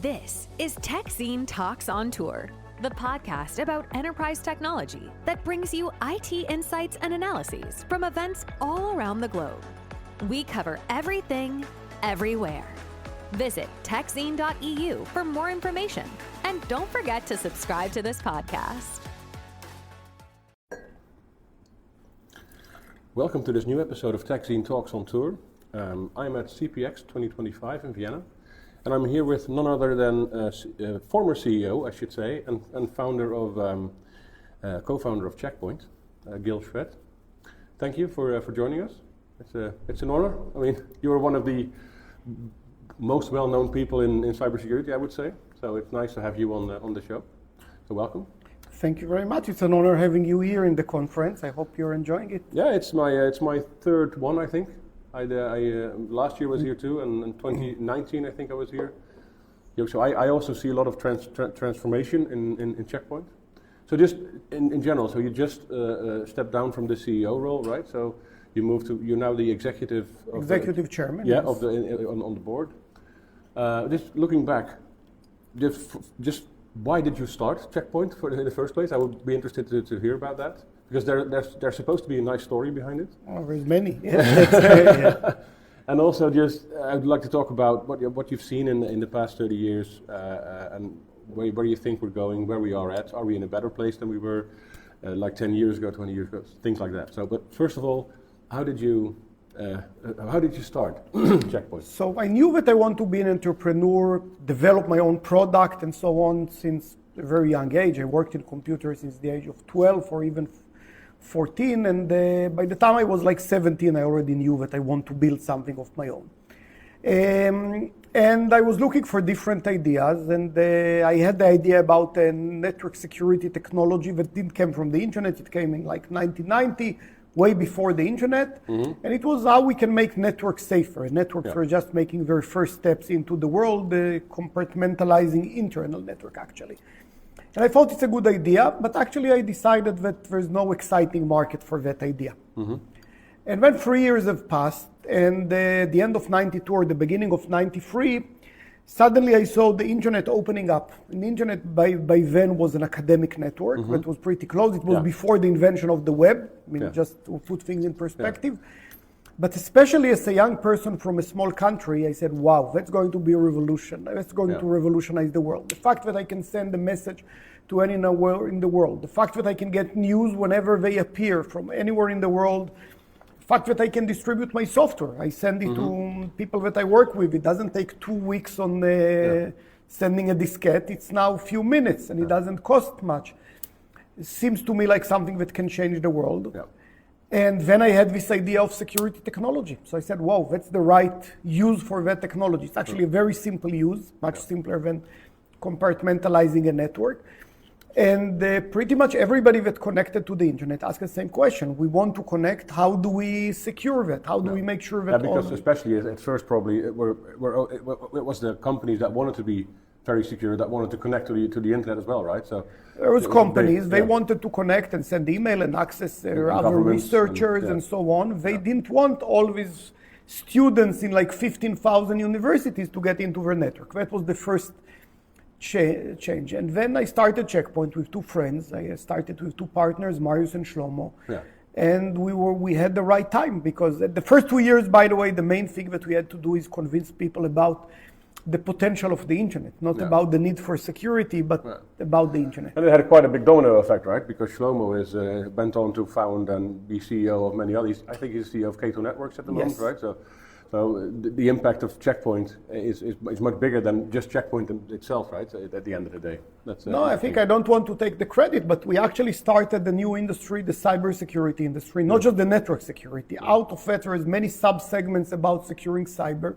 This is Techzine Talks on Tour, the podcast about enterprise technology that brings you IT insights and analyses from events all around the globe. We cover everything, everywhere. Visit techzine.eu for more information, and don't forget to subscribe to this podcast. Welcome to this new episode of Techzine Talks on Tour. I'm at CPX 2025 in Vienna, and I'm here with none other than former CEO, I should say, and founder of, co-founder of Checkpoint, Gil Shwed. Thank you for joining us. It's an honor. I mean, you are one of the most well-known people in cybersecurity, I would say. So it's nice to have you on the show. So welcome. Thank you very much. It's an honor having you here in the conference. I hope you're enjoying it. Yeah, it's my third one, I think. I last year was here too, and in 2019 I think I was here. So I also see a lot of transformation in Checkpoint. So just in general, so you just stepped down from the CEO role, right? So you're now the executive chairman. Yeah, yes. on the board. Just looking back, just why did you start Checkpoint in the first place? I would be interested to hear about that, because there's supposed to be a nice story behind it. Oh, there's many. Yeah. And also, I'd like to talk about what you've seen in the past 30 years, and where you think we're going, where we are at. Are we in a better place than we were like 10 years ago, 20 years ago, things like that. So, but first of all, how did you start Checkpoint? So I knew that I want to be an entrepreneur, develop my own product and so on since a very young age. I worked in computers since the age of 12 or even 14, and by the time I was like 17, I already knew that I want to build something of my own. And I was looking for different ideas, and I had the idea about a network security technology that didn't come from the internet. It came in like 1990, way before the internet, and it was how we can make networks safer. Networks were just making their first steps into the world, compartmentalizing internal network actually. And I thought it's a good idea, but actually I decided that there's no exciting market for that idea. And when 3 years have passed, and the end of 92 or the beginning of 93, suddenly I saw the internet opening up. And the internet by then was an academic network that was pretty close. It was before the invention of the web. I mean, just to put things in perspective. But especially as a young person from a small country, I said, wow, that's going to be a revolution. That's going to revolutionize the world. The fact that I can send a message to anywhere in the world. The fact that I can get news whenever they appear from anywhere in the world. The fact that I can distribute my software. I send it to people that I work with. It doesn't take 2 weeks on sending a diskette. It's now a few minutes, and it doesn't cost much. It seems to me like something that can change the world. And then I had this idea of security technology. So I said, wow, that's the right use for that technology. It's actually a very simple use, much simpler than compartmentalizing a network. And pretty much everybody that connected to the internet asked the same question. We want to connect. How do we secure that? How do we make sure that because especially at first probably it was the companies that wanted to be very secure, that wanted to connect to the internet as well, right? So there was companies, they wanted to connect and send email and access their other researchers and so on. They didn't want all these students in like 15,000 universities to get into their network. That was the first change. And then I started Checkpoint with two friends. I started with two partners, Marius and Shlomo. And we had the right time, because the first 2 years, by the way, the main thing that we had to do is convince people about the potential of the internet, not about the need for security, but about the internet. And it had quite a big domino effect, right? Because Shlomo went on to found and be CEO of many others. I think he's CEO of Kato Networks at the moment, right? So the impact of Checkpoint is much bigger than just Checkpoint itself, right? At the end of the day. I think I don't want to take the credit, but we actually started the new industry, the cybersecurity industry, not just the network security. Out of that, there is many sub-segments about securing cyber.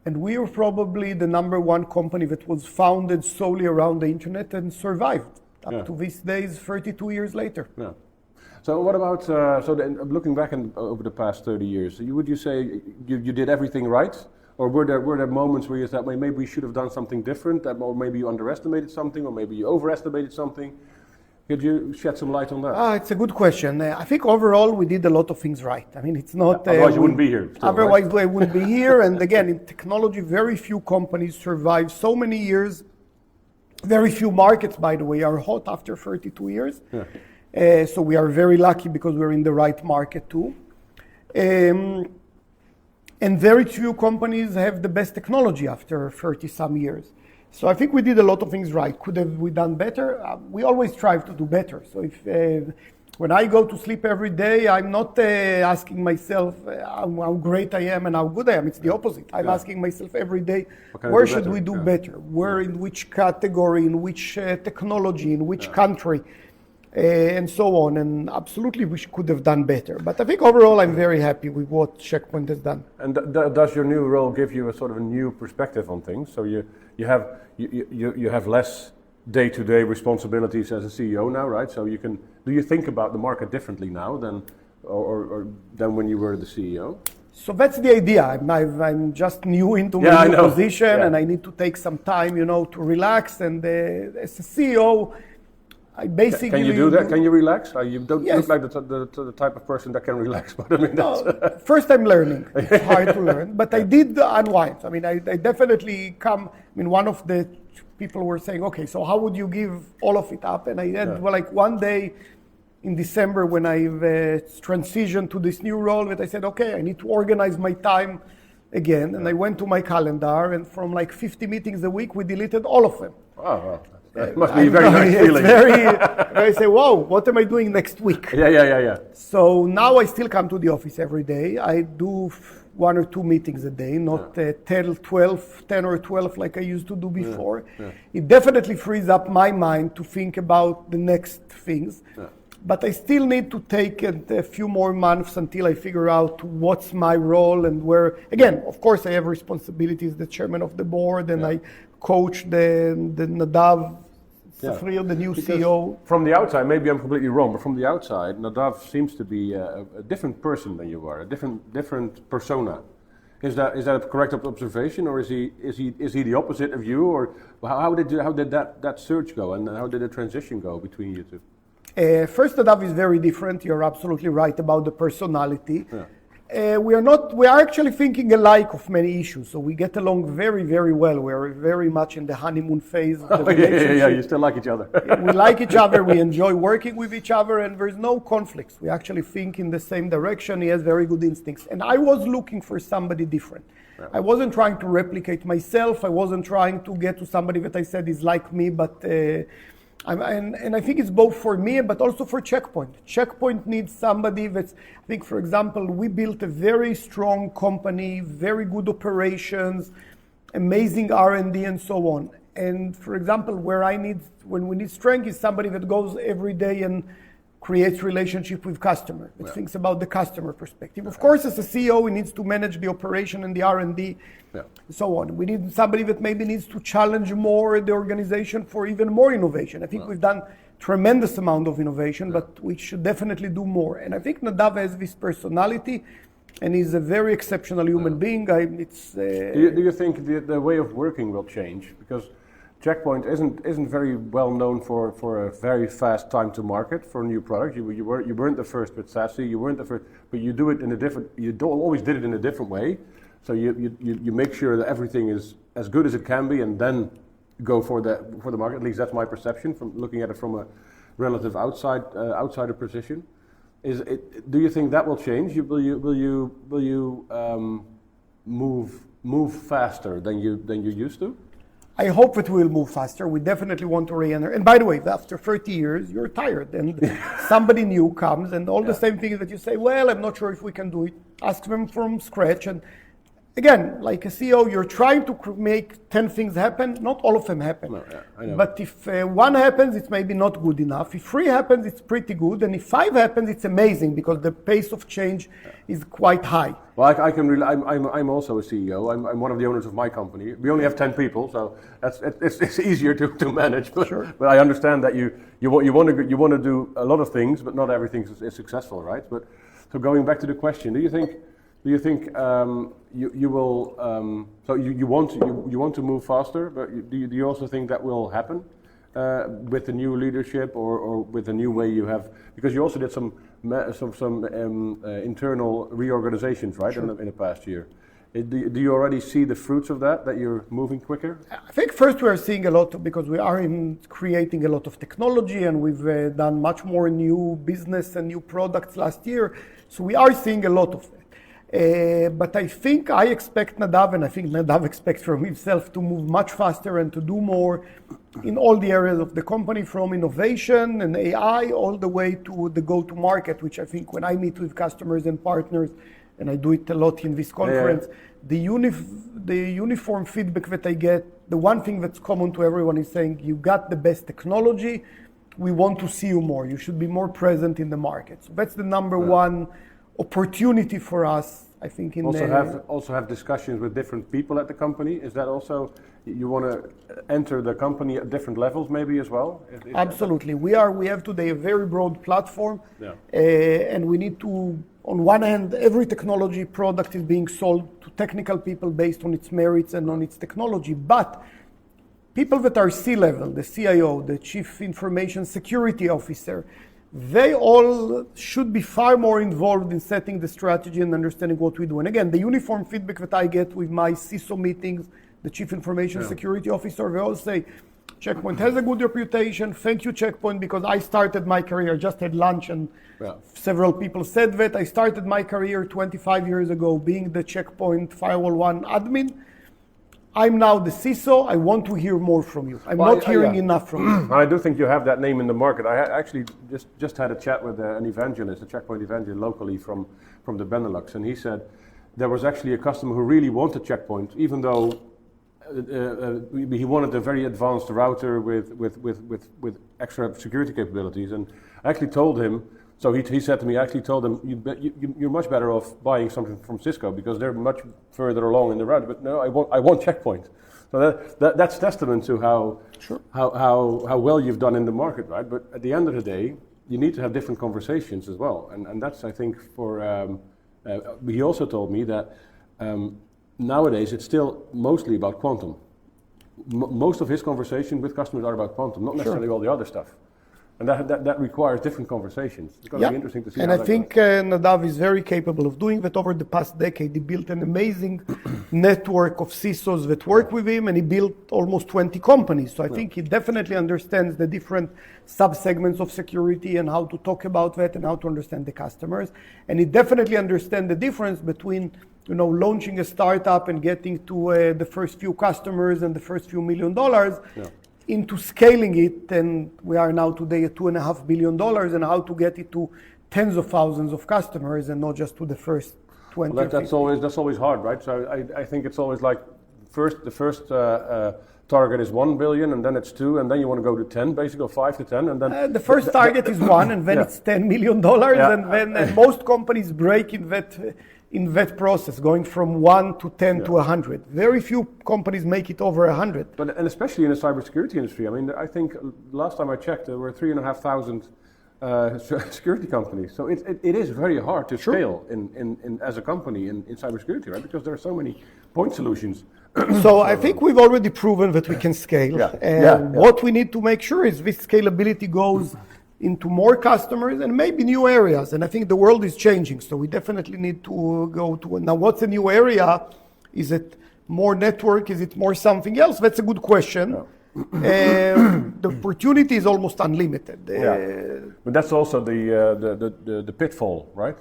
And we are probably the number one company that was founded solely around the internet and survived up to these days, 32 years later. So what about, looking back over the past 30 years, would you say you did everything right? Or were there moments where you thought, maybe we should have done something different, or maybe you underestimated something, or maybe you overestimated something? Could you shed some light on that? It's a good question. I think overall we did a lot of things right. I mean, it's not... Otherwise you wouldn't be here. Still, otherwise right? I wouldn't be here. And again, in technology, very few companies survive so many years. Very few markets, by the way, are hot after 32 years. Yeah. So we are very lucky because we're in the right market too. And very few companies have the best technology after 30-some years. So I think we did a lot of things right. Could have we done better? We always strive to do better. So if when I go to sleep every day, I'm not asking myself how great I am and how good I am. It's the opposite. I'm asking myself every day, where should we do better? Where, in which category, in which technology, in which country, and so on. And absolutely, we could have done better. But I think overall, I'm very happy with what Checkpoint has done. And does your new role give you a sort of a new perspective on things? So you have less day-to-day responsibilities as a CEO now, right? So do you think about the market differently now than when you were the CEO? So that's the idea. I'm just new into my new position, and I need to take some time, to relax. And as a CEO, I basically... Can you do that? Can you relax? You don't look like the type of person that can relax. But I mean, first I'm learning. It's hard to learn. But I did unwind. I mean, I definitely one of the people were saying, okay, so how would you give all of it up? And I had one day in December when I transitioned to this new role that I said, okay, I need to organize my time again. And I went to my calendar, and from 50 meetings a week, we deleted all of them. Wow. That must be a very nice feeling. I say, whoa, what am I doing next week? Yeah. So now I still come to the office every day. I do 1 or 2 meetings a day, not 10 or 12 like I used to do before. Yeah. It definitely frees up my mind to think about the next things. Yeah. But I still need to take a few more months until I figure out what's my role and where. Again, of course, I have responsibilities, the chairman of the board, and I coach the Nadav, the new CEO. From the outside, maybe I'm completely wrong, but from the outside, Nadav seems to be a different person than you are, a different persona. Is that a correct observation, or is he the opposite of you, or how did that search go, and how did the transition go between you two? First, Nadav is very different. You're absolutely right about the personality. Yeah. We are actually thinking alike of many issues, so we get along very, very well. We're very much in the honeymoon phase of the relationship. Yeah, you still like each other. We like each other, we enjoy working with each other, and there's no conflicts. We actually think in the same direction. He has very good instincts. And I was looking for somebody different. Yeah. I wasn't trying to replicate myself. I wasn't trying to get to somebody that I said is like me, but... And I think it's both for me, but also for Checkpoint. Checkpoint needs somebody that's, I think, for example, we built a very strong company, very good operations, amazing R&D, and so on. And for example, when we need strength is somebody that goes every day and creates relationship with customer, that thinks about the customer perspective. Of course, as a CEO, he needs to manage the operation and the R&D, and so on. We need somebody that maybe needs to challenge more the organization for even more innovation. I think we've done tremendous amount of innovation, but we should definitely do more. And I think Nadav has this personality, and he's a very exceptional human being. Do you think the way of working will change? Because Checkpoint isn't very well known for a very fast time to market for a new product. You weren't the first with SASE. You weren't the first, but you do it in a different. You don't always did it in a different way. So you make sure that everything is as good as it can be, and then go for the market. At least that's my perception from looking at it from a relative outsider position. Do you think that will change? Will you move faster than you used to? I hope that we'll move faster. We definitely want to re-enter. And by the way, after 30 years, you're tired, and somebody new comes, and all the same things that you say, well, I'm not sure if we can do it. Ask them from scratch. And again, like a CEO, you're trying to make 10 things happen. Not all of them happen. No, I know. But if one happens, it's maybe not good enough. If 3 happens, it's pretty good. And if 5 happens, it's amazing, because the pace of change is quite high. Well, I'm also a CEO. I'm one of the owners of my company. We only have 10 people, so it's easier to manage. But, sure. But I understand that you want to do a lot of things, but not everything is successful, right? But so going back to the question, do you think you will? So you want to move faster, but do you also think that will happen? with the new leadership or with the new way you have? Because you also did some internal reorganizations, right, Sure. in the past year. Do you already see the fruits of that you're moving quicker? I think first we are seeing a lot because we are creating a lot of technology and we've done much more new business and new products last year. So we are seeing a lot of it. But I think I expect Nadav, and I think Nadav expects from himself to move much faster and to do more in all the areas of the company, from innovation and AI all the way to the go-to-market, which I think when I meet with customers and partners, and I do it a lot in this conference, the uniform feedback that I get, the one thing that's common to everyone is saying, you got the best technology, we want to see you more, you should be more present in the market. So that's the number one opportunity for us, I think. Also have discussions with different people at the company. Is that also, you want to enter the company at different levels maybe as well? Absolutely. We have today a very broad platform, and we need to, on one hand, every technology product is being sold to technical people based on its merits and on its technology, but people that are C-level, the CIO, the Chief Information Security Officer, they all should be far more involved in setting the strategy and understanding what we do. And again, the uniform feedback that I get with my CISO meetings, the Chief Information Security Officer, they all say, Check Point has a good reputation. Thank you, Check Point, because I started my career, just had lunch and several people said that. I started my career 25 years ago being the Check Point Firewall 1 admin. I'm now the CISO. I want to hear more from you. I'm not hearing enough from you. I do think you have that name in the market. I actually just had a chat with an evangelist, a Check Point evangelist locally from the Benelux, and he said there was actually a customer who really wanted Check Point, even though he wanted a very advanced router with extra security capabilities. And I actually told him, so he said to me, I actually told him, you're much better off buying something from Cisco because they're much further along in the route. But no, I want Check Point. So that's testament to how well you've done in the market, right? But at the end of the day, you need to have different conversations as well. And that's, I think, he also told me that nowadays it's still mostly about quantum. Most of his conversations with customers are about quantum, not necessarily all the other stuff. And that requires different conversations. It's going to be interesting to see. And I think Nadav is very capable of doing that. Over the past decade, he built an amazing network of CISOs that work with him, and he built almost 20 companies. So I think he definitely understands the different sub-segments of security and how to talk about that and how to understand the customers. And he definitely understands the difference between launching a startup and getting to the first few customers and the first few $1 million into scaling it, and we are now today at $2.5 billion, and how to get it to tens of thousands of customers and not just to the first 20. Well, that's always hard, right? So I think it's always like the first target is 1 billion, and then it's 2, and then you want to go to 10, basically, or 5 to 10, and then the first target is 1, and then it's $10 million, and then most companies break in that process, going from 1 to 10 to 100. Very few companies make it over 100. And especially in the cybersecurity industry. I mean, I think last time I checked, there were 3,500 security companies. So it is very hard to scale in as a company in cybersecurity, right? Because there are so many point solutions. So I think we've already proven that we can scale. What we need to make sure is this scalability goes into more customers and maybe new areas. And I think the world is changing, so we definitely need to go to. Now, what's a new area? Is it more network? Is it more something else? That's a good question. The opportunity is almost unlimited. But that's also the pitfall, right?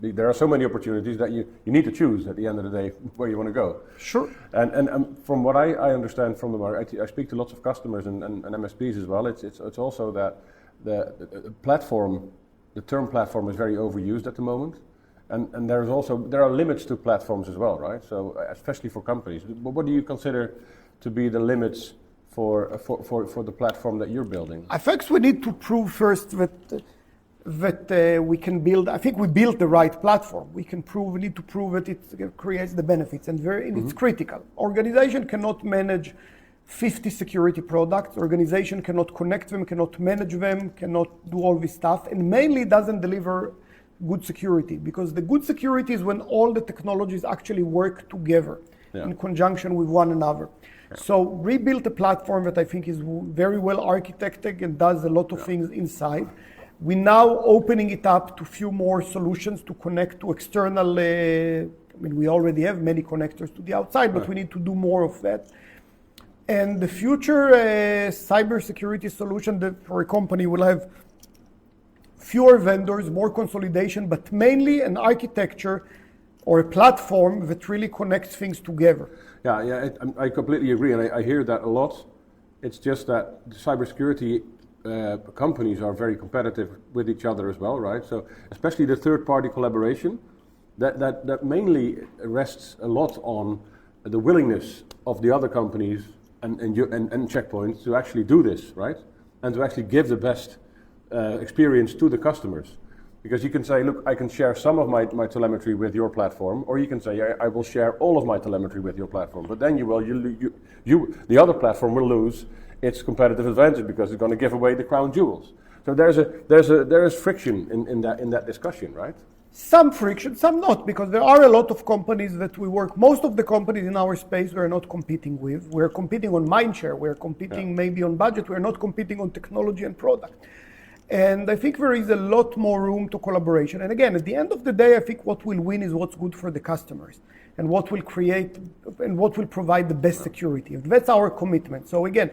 There are so many opportunities that you need to choose at the end of the day where you want to go. Sure. And from what I understand from the market, I speak to lots of customers and MSPs as well. It's also that the platform, the term platform, is very overused at the moment, and there are limits to platforms as well, right? So especially for companies, what do you consider to be the limits for the platform that you're building? I think we need to prove first that we can build. I think we built the right platform. We need to prove that it creates the benefits, and it's critical. Organization cannot manage 50 security products. Organization cannot connect them, cannot manage them, cannot do all this stuff, and mainly doesn't deliver good security, because the good security is when all the technologies actually work together in conjunction with one another. So rebuilt a platform that I think is very well architected and does a lot of things inside. We're now opening it up to a few more solutions to connect to external, we already have many connectors to the outside, but we need to do more of that. And the future cybersecurity solution for a company will have fewer vendors, more consolidation, but mainly an architecture or a platform that really connects things together. Yeah, I completely agree, and I hear that a lot. It's just that the cybersecurity companies are very competitive with each other as well, right? So especially the third-party collaboration, that mainly rests a lot on the willingness of the other companies and checkpoints to actually do this, right? And to actually give the best experience to the customers. Because you can say, look, I can share some of my telemetry with your platform, or you can say, I will share all of my telemetry with your platform. But then the other platform will lose its competitive advantage because it's going to give away the crown jewels. So there is friction in that discussion, right? Some friction, some not, because there are a lot of companies that we work. Most of the companies in our space we're not competing with. We're competing on mindshare. We're competing maybe on budget. We're not competing on technology and product. And I think there is a lot more room to collaboration. And again, at the end of the day, I think what will win is what's good for the customers and what will create and what will provide the best security. And that's our commitment. So again,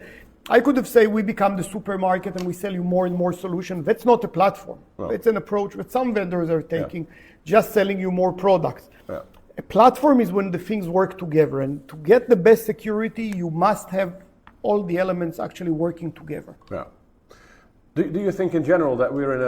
I could have said we become the supermarket and we sell you more and more solutions. That's not a platform. No. It's an approach that some vendors are taking, just selling you more products. Yeah. A platform is when the things work together. And to get the best security, you must have all the elements actually working together. Yeah. Do you think in general that we're in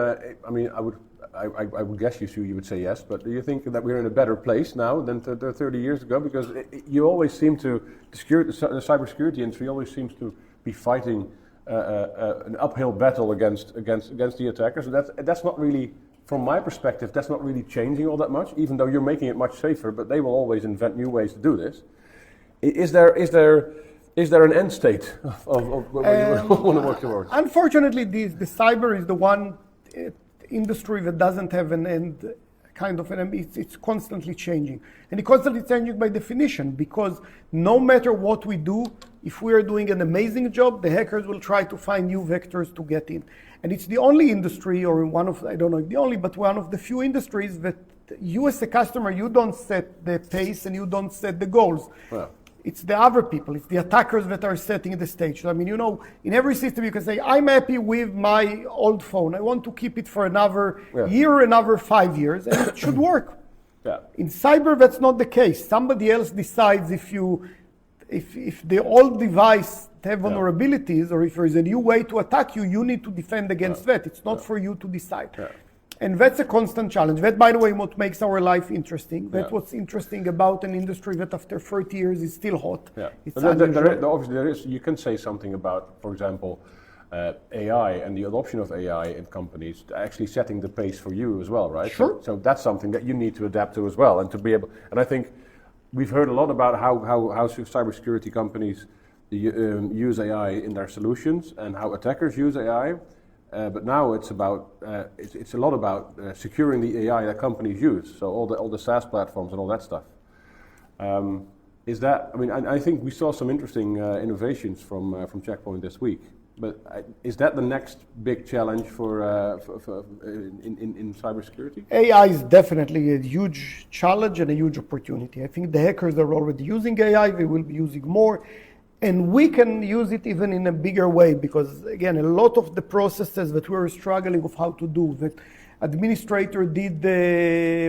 I would guess you would say yes, but do you think that we're in a better place now than 30 years ago? Because you always seem to, the cybersecurity industry always seems to be fighting an uphill battle against the attackers. So that's not really, from my perspective, that's not really changing all that much, even though you're making it much safer, but they will always invent new ways to do this. Is there an end state of what you want to work towards? Unfortunately, the cyber is the one industry that doesn't have an end, it's constantly changing. And it's constantly changing by definition, because no matter what we do, if we are doing an amazing job, the hackers will try to find new vectors to get in. And it's the only industry, or one of, I don't know if the only, but one of the few industries that you as a customer, you don't set the pace and you don't set the goals. Well. It's the other people, it's the attackers that are setting the stage. So, in every system you can say, I'm happy with my old phone. I want to keep it for another year, another 5 years, and it should work. Yeah. In cyber, that's not the case. Somebody else decides if the old device have vulnerabilities, or if there is a new way to attack you, you need to defend against that. It's not for you to decide. Yeah. And that's a constant challenge. That, by the way, what makes our life interesting. That's what's interesting about an industry that after 30 years is still hot. Yeah. Obviously, there is. You can say something about, for example, AI and the adoption of AI in companies actually setting the pace for you as well, right? Sure. So that's something that you need to adapt to as well, and to be able. And I think we've heard a lot about how cybersecurity companies use AI in their solutions and how attackers use AI. But now it's about it's a lot about securing the AI that companies use. So all the SaaS platforms and all that stuff. I think we saw some interesting innovations from Checkpoint this week. But is that the next big challenge in cybersecurity? AI is definitely a huge challenge and a huge opportunity. I think the hackers are already using AI. They will be using more. And we can use it even in a bigger way, because again, a lot of the processes that we were struggling with how to do, that administrator did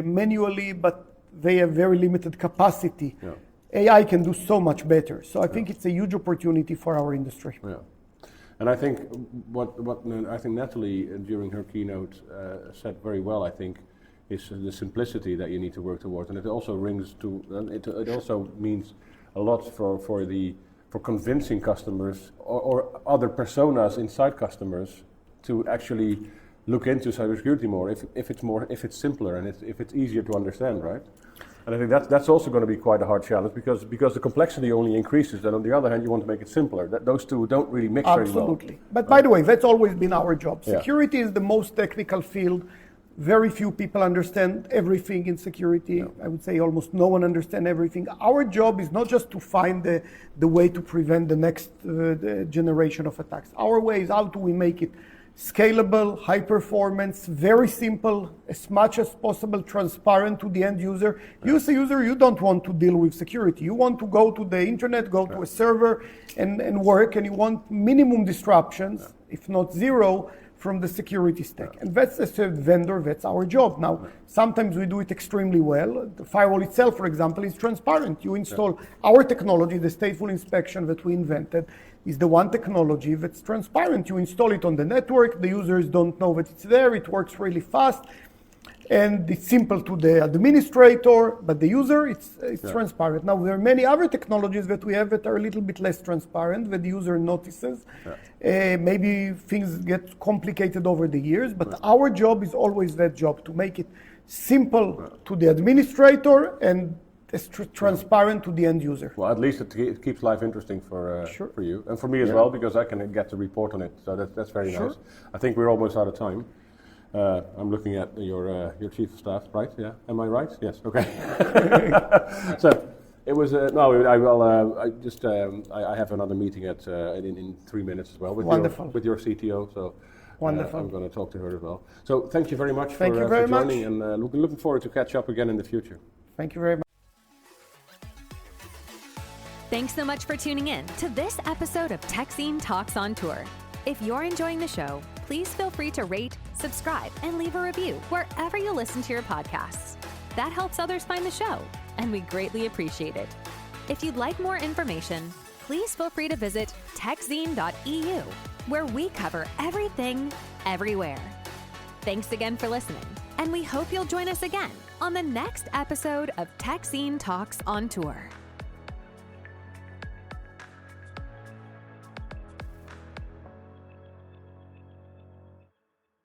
manually, but they have very limited capacity. Yeah. AI can do so much better. So I think it's a huge opportunity for our industry. Yeah. And I think what Natalie during her keynote said very well, I think, is the simplicity that you need to work towards. And it also it also means a lot for convincing customers or other personas inside customers to actually look into cybersecurity more if it's simpler and if it's easier to understand, right? And I think that's also going to be quite a hard challenge because the complexity only increases. And on the other hand, you want to make it simpler. Those two don't really mix very well. Absolutely. But by the way, that's always been our job. Security is the most technical field. Very few people understand everything in security. No. I would say almost no one understands everything. Our job is not just to find the way to prevent the next generation of attacks. Our way is how do we make it scalable, high performance, very simple, as much as possible, transparent to the end user. You as a user, you don't want to deal with security. You want to go to the internet, go to a server and work, and you want minimum disruptions, if not zero, from the security stack. And that's as a vendor, that's our job. Now, sometimes we do it extremely well. The firewall itself, for example, is transparent. You install our technology, the stateful inspection that we invented, is the one technology that's transparent. You install it on the network, the users don't know that it's there, it works really fast, and it's simple to the administrator, but the user, it's transparent. Now, there are many other technologies that we have that are a little bit less transparent, that the user notices. Maybe things get complicated over the years, but our job is always that job, to make it simple to the administrator and as transparent to the end user. Well, at least it keeps life interesting for you and for me as well, because I can get to report on it. So that's very nice. I think we're almost out of time. I'm looking at your chief of staff, right? Yeah. Am I right? Yes. Okay. So it was no. I will. I have another meeting in 3 minutes as well with your CTO. So. Wonderful. I'm going to talk to her as well. So thank you very much for joining, and looking forward to catch up again in the future. Thank you very much. Thanks so much for tuning in to this episode of Techzine Talks on Tour. If you're enjoying the show, please feel free to rate, subscribe, and leave a review wherever you listen to your podcasts. That helps others find the show, and we greatly appreciate it. If you'd like more information, please feel free to visit techzine.eu, where we cover everything, everywhere. Thanks again for listening, and we hope you'll join us again on the next episode of Techzine Talks on Tour.